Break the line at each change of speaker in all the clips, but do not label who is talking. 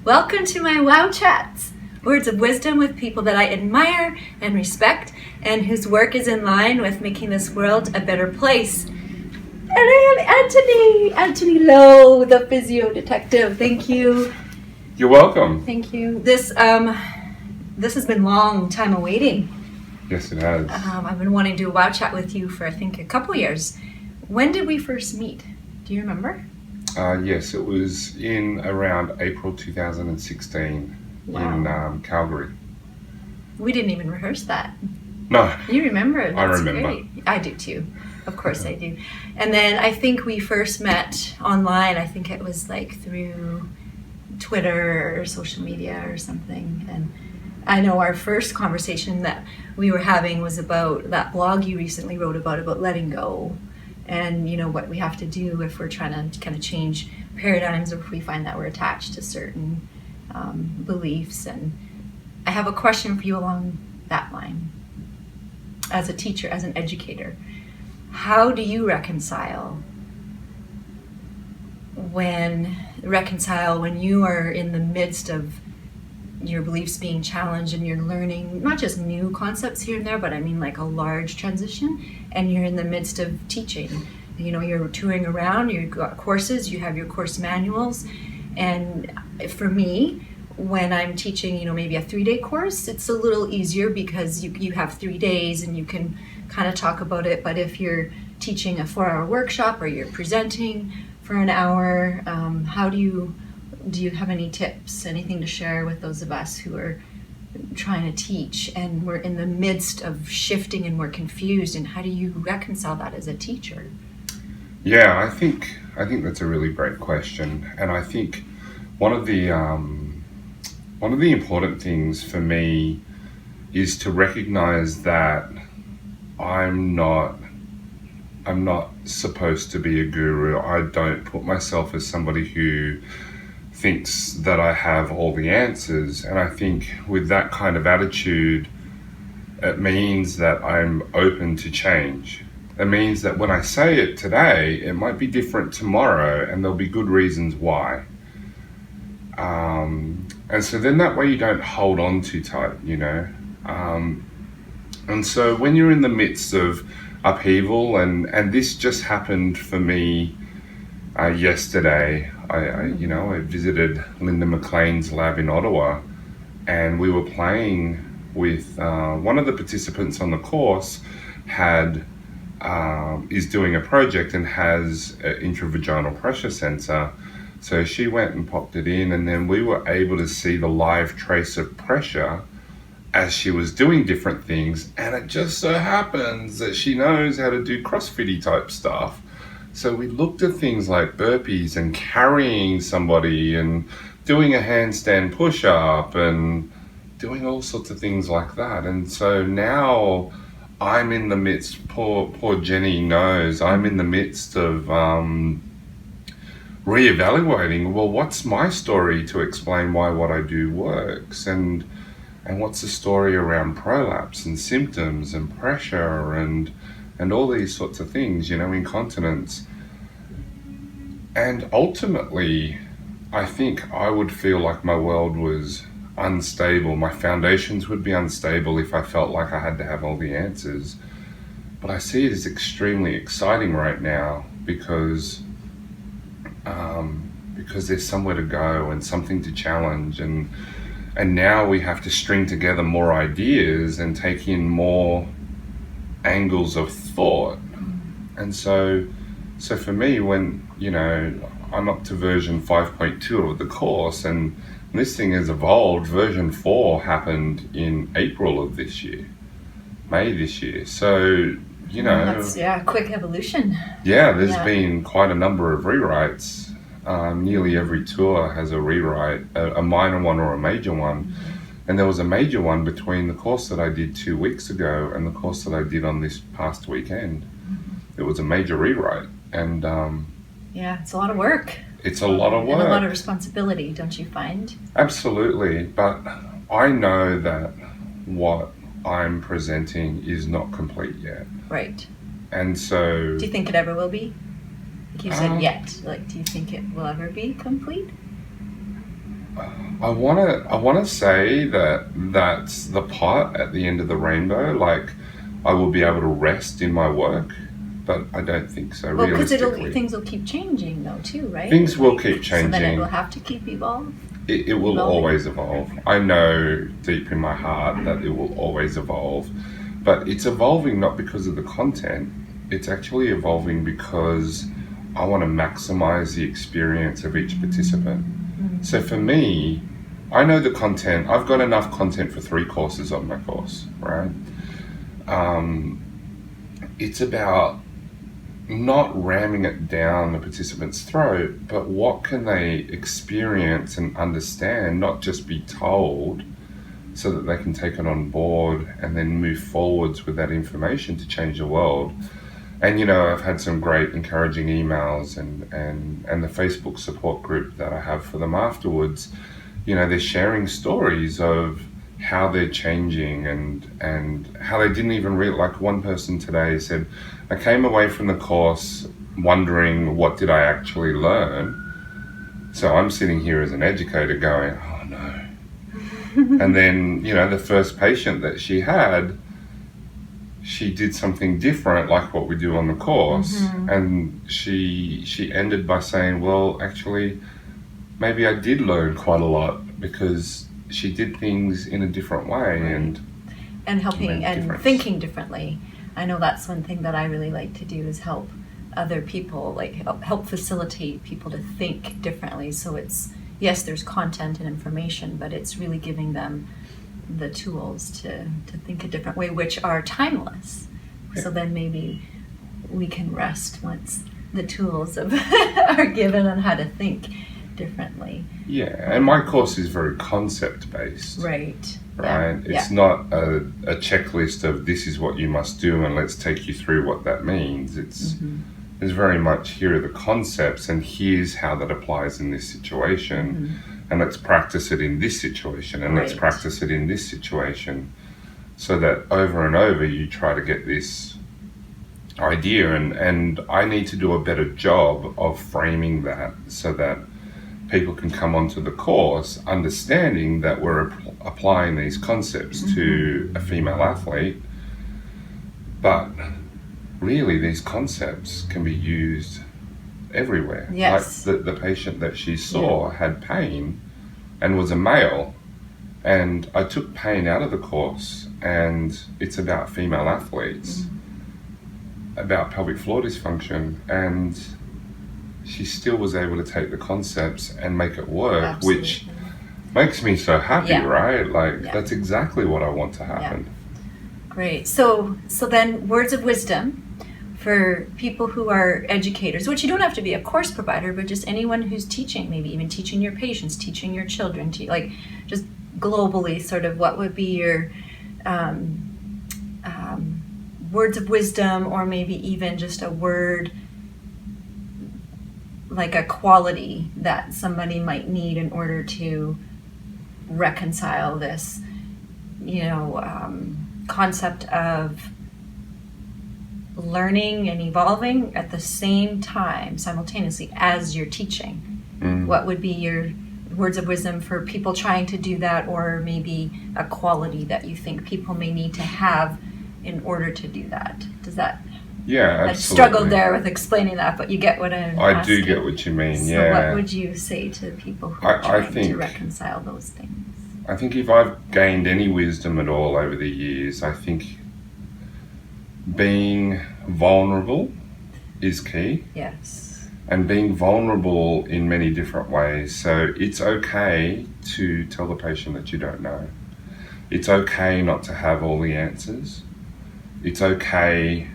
Welcome to my WOW Chats, words of wisdom with people that I admire and respect and whose work is in line with making this world a better place. And I am Antony Lo, the Physio Detective. Thank you.
You're welcome.
Thank you. This has been long time awaiting.
Yes, it has.
I've been wanting to do a WOW Chat with you for I think a couple years. When did we first meet? Do you remember?
Yes, it was in around April 2016 in Calgary.
We didn't even rehearse that.
No.
You remember? That's
I remember.
Great. I do too. Of course I do. And then I think we first met online. I think it was like through Twitter or social media or something. And I know our first conversation that we were having was about that blog you recently wrote about letting go. And, you know, what we have to do if we're trying to kind of change paradigms or if we find that we're attached to certain beliefs. And I have a question for you along that line. As a teacher, as an educator, how do you reconcile when you are in the midst of your beliefs being challenged and you're learning not just new concepts here and there, but I mean like a large transition, and you're in the midst of teaching. You know, you're touring around, you've got courses, you have your course manuals. And for me, when I'm teaching, you know, maybe a 3-day course, it's a little easier because you have 3 days and you can kind of talk about it. But if you're teaching a 4-hour workshop or you're presenting for an hour, do you have any tips, anything to share with those of us who are trying to teach and we're in the midst of shifting and we're confused, and how do you reconcile that as a teacher?
Yeah, I think that's a really great question, and I think one of the important things for me is to recognize that I'm not supposed to be a guru. I don't put myself as somebody who thinks that I have all the answers. And I think with that kind of attitude, it means that I'm open to change. It means that when I say it today, it might be different tomorrow, and there'll be good reasons why. And so then that way you don't hold on too tight, you know. And so when you're in the midst of upheaval, and this just happened for me yesterday. I visited Linda McLean's lab in Ottawa, and we were playing with one of the participants on the course is doing a project and has an intravaginal pressure sensor. So she went and popped it in, and then we were able to see the live trace of pressure as she was doing different things. And it just so happens that she knows how to do CrossFit-y type stuff. So we looked at things like burpees and carrying somebody and doing a handstand push-up and doing all sorts of things like that. And so now I'm in the midst, poor Jenny knows, I'm in the midst of reevaluating, well, what's my story to explain why what I do works? And what's the story around prolapse and symptoms and pressure and all these sorts of things, you know, incontinence. And ultimately, I think I would feel like my world was unstable. My foundations would be unstable if I felt like I had to have all the answers. But I see it as extremely exciting right now because there's somewhere to go and something to challenge, and now we have to string together more ideas and take in more angles of thought. And so for me, when, you know, I'm up to version 5.2 of the course, and this thing has evolved. Version 4 happened in April of this year, May this year. So, you know,
that's quick evolution.
Yeah, there's been quite a number of rewrites. Nearly every tour has a rewrite, a minor one or a major one. Mm-hmm. And there was a major one between the course that I did 2 weeks ago and the course that I did on this past weekend. Mm-hmm. It was a major rewrite. And
it's a lot of work.
It's a lot of work.
And a lot of responsibility, don't you find?
Absolutely. But I know that what I'm presenting is not complete yet.
Right.
And so...
Do you think it ever will be? Like you said, yet. Like, do you think it will ever be complete?
I wanna say that that's the pot at the end of the rainbow. Like, I will be able to rest in my work, but I don't think so.
Well, because
Realistically,
things will keep changing though too, right?
things will keep
So then it will
changing.
have to keep evolving.
It will always evolve. I know deep in my heart that it will always evolve, but it's evolving not because of the content. It's actually evolving because I want to maximize the experience of each participant. So for me, I know the content. I've got enough content for 3 courses on my course, right? It's about not ramming it down the participant's throat, but what can they experience and understand, not just be told, so that they can take it on board and then move forwards with that information to change the world. And I've had some great encouraging emails and the Facebook support group that I have for them afterwards. They're sharing stories of how they're changing and how they didn't even like one person today said, I came away from the course wondering what did I actually learn. So I'm sitting here as an educator going, oh no. And then, the first patient that she had, she did something different like what we do on the course. And she ended by saying, well, actually, maybe I did learn quite a lot because she did things in a different way.
Right. And helping and thinking differently. I know that's one thing that I really like to do is help other people, like help facilitate people to think differently. So it's, yes, there's content and information, but it's really giving them the tools to think a different way, which are timeless. Yeah. So then maybe we can rest once the tools are given on how to think differently.
Yeah, and my course is very concept based.
Right.
Right? Yeah. It's not a checklist of this is what you must do and let's take you through what that means. It's very much here are the concepts and here's how that applies in this situation. And let's practice it in this situation and let's practice it in this situation, so that over and over you try to get this idea. And I need to do a better job of framing that so that people can come onto the course understanding that we're applying these concepts to a female athlete, but really these concepts can be used everywhere.
Yes.
Like the patient that she saw had pain and was a male, and I took pain out of the course, and it's about female athletes, about pelvic floor dysfunction, and she still was able to take the concepts and make it work. Absolutely. Which makes me so happy, right? Like that's exactly what I want to happen.
Yeah. Great. So then words of wisdom for people who are educators, which you don't have to be a course provider, but just anyone who's teaching, maybe even teaching your patients, teaching your children, like just globally, sort of what would be your words of wisdom, or maybe even just a word, like a quality that somebody might need in order to reconcile this, concept of learning and evolving at the same time, simultaneously, as you're teaching. What would be your words of wisdom for people trying to do that, or maybe a quality that you think people may need to have in order to do that? Does that...
Yeah, absolutely.
I struggled there with explaining that, but you get what I'm asking.
I do get what you mean,
so what would you say to people who are trying to reconcile those things?
I think if I've gained any wisdom at all over the years, I think being vulnerable is key.
Yes.
And being vulnerable in many different ways. So it's okay to tell the patient that you don't know. It's okay not to have all the answers. It's okay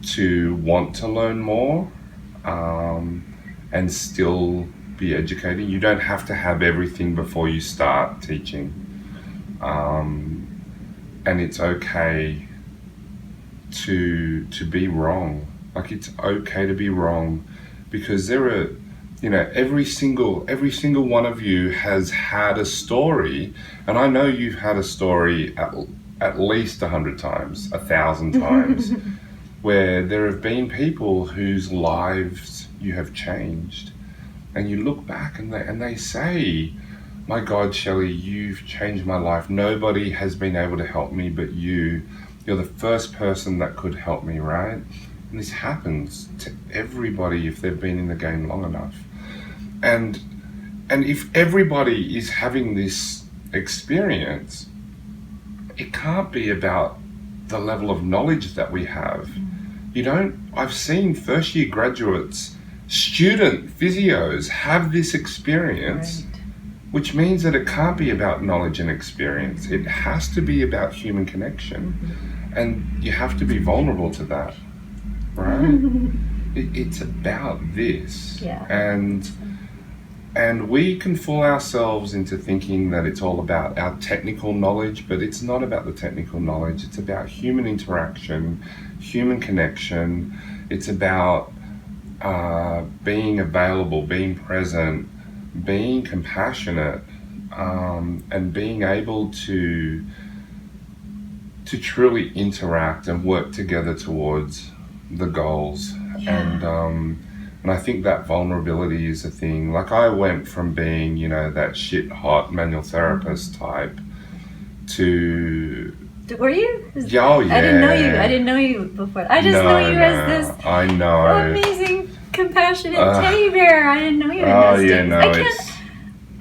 to want to learn more and still be educating. You don't have to have everything before you start teaching. And it's okay to be wrong. Like, it's okay to be wrong, because there are, every single one of you has had a story, and I know you've had a story at least 100 times, 1,000 times, where there have been people whose lives you have changed, and you look back and they say, my God, Shelly, you've changed my life. Nobody has been able to help me but you. You're the first person that could help me, right? And this happens to everybody if they've been in the game long enough. And if everybody is having this experience, it can't be about the level of knowledge that we have. I've seen first year graduates, student physios have this experience,
Right.
which means that it can't be about knowledge and experience. It has to be about human connection. And you have to be vulnerable to that, right? It's about this.
Yeah.
And we can fool ourselves into thinking that it's all about our technical knowledge, but it's not about the technical knowledge. It's about human interaction, human connection. It's about being available, being present, being compassionate, and being able to truly interact and work together towards the goals. And I think that vulnerability is a thing. Like, I went from being, that shit hot manual therapist type to...
Were you?
Oh, yeah.
I didn't know you before. I just know you as this
I know.
amazing, compassionate teddy bear. I didn't know you in those days.
No,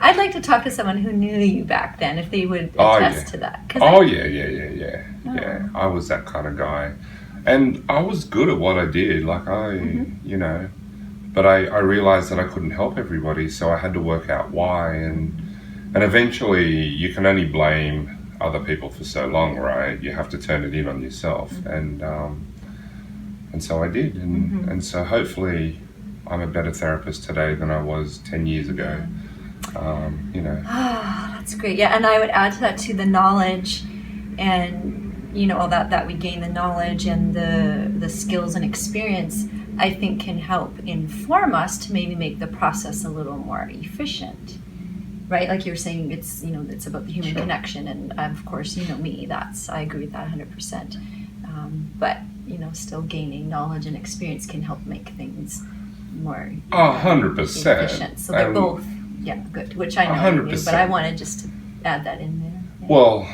I'd like to talk to someone who knew you back then, if they would attest to that.
Yeah. I was that kind of guy. And I was good at what I did. Like, but I realized that I couldn't help everybody, so I had to work out why. And eventually, you can only blame other people for so long, right? You have to turn it in on yourself. And so I did. And so hopefully, I'm a better therapist today than I was 10 years ago.
That's great. Yeah, and I would add to that too, the knowledge and all that we gain, the knowledge and the skills and experience, I think can help inform us to maybe make the process a little more efficient, right? Like you were saying, it's it's about the human connection, and of course, me, I agree with that 100%. But still gaining knowledge and experience can help make things more
100%.
efficient. So they're both good, which I know you knew, but I wanted just to add that in there. Yeah.
Well,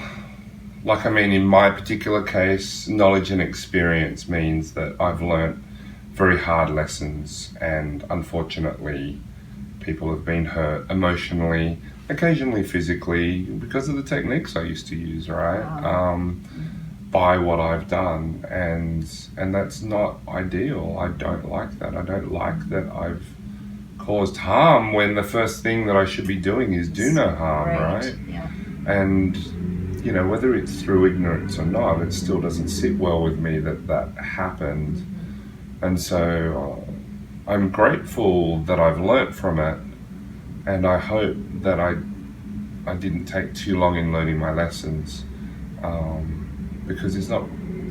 in my particular case, knowledge and experience means that I've learnt very hard lessons, and unfortunately, people have been hurt emotionally, occasionally physically, because of the techniques I used to use, right? By what I've done, and that's not ideal. I don't like that. I don't like that I've caused harm when the first thing that I should be doing is do no harm, right?
Yeah.
And whether it's through ignorance or not, it still doesn't sit well with me that happened. And so I'm grateful that I've learnt from it, and I hope that I didn't take too long in learning my lessons, because it's not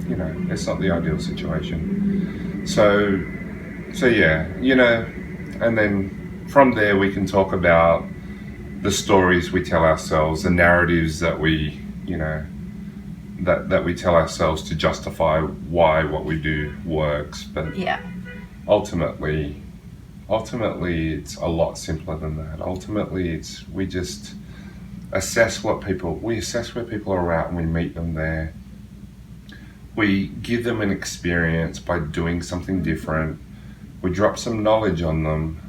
the ideal situation. So yeah, and then from there we can talk about the stories we tell ourselves, the narratives that we that we tell ourselves to justify why what we do works. But ultimately it's a lot simpler than that. Ultimately we just assess where people are at, and we meet them there. We give them an experience by doing something different. We drop some knowledge on them.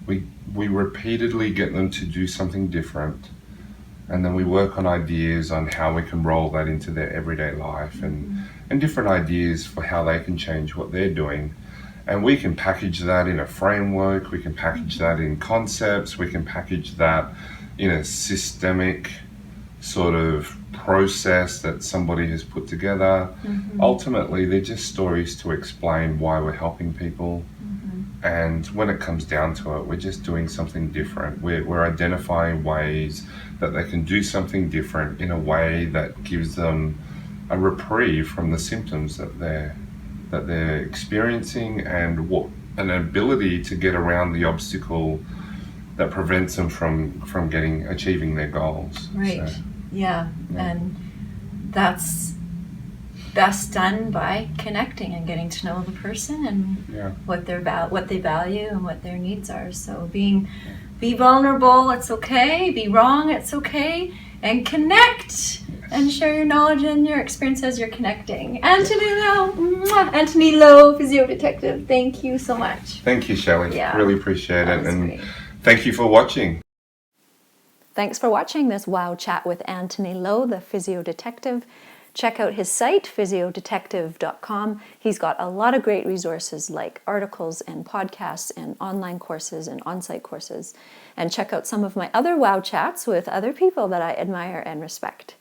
We repeatedly get them to do something different. And then we work on ideas on how we can roll that into their everyday life, and different ideas for how they can change what they're doing. And we can package that in a framework, we can package that in concepts, we can package that in a systemic sort of process that somebody has put together. Ultimately, they're just stories to explain why we're helping people. And when it comes down to it, we're just doing something different. We're identifying ways that they can do something different in a way that gives them a reprieve from the symptoms that they're experiencing, and an ability to get around the obstacle that prevents them from achieving their goals.
Right. So, yeah. And that's best done by connecting and getting to know the person and what they value and what their needs are. So being Be vulnerable, it's okay. Be wrong, it's okay. And connect and share your knowledge and your experience as you're connecting. Antony Lo, Antony Lo, Physio Detective, thank you so much.
Thank you, Shelly.
Yeah,
really appreciate it. And
great.
thank you for watching.
Thanks for watching this WOW chat with Antony Lo, the Physio Detective. Check out his site, physiodetective.com. He's got a lot of great resources like articles and podcasts and online courses and on-site courses. And check out some of my other WOW chats with other people that I admire and respect.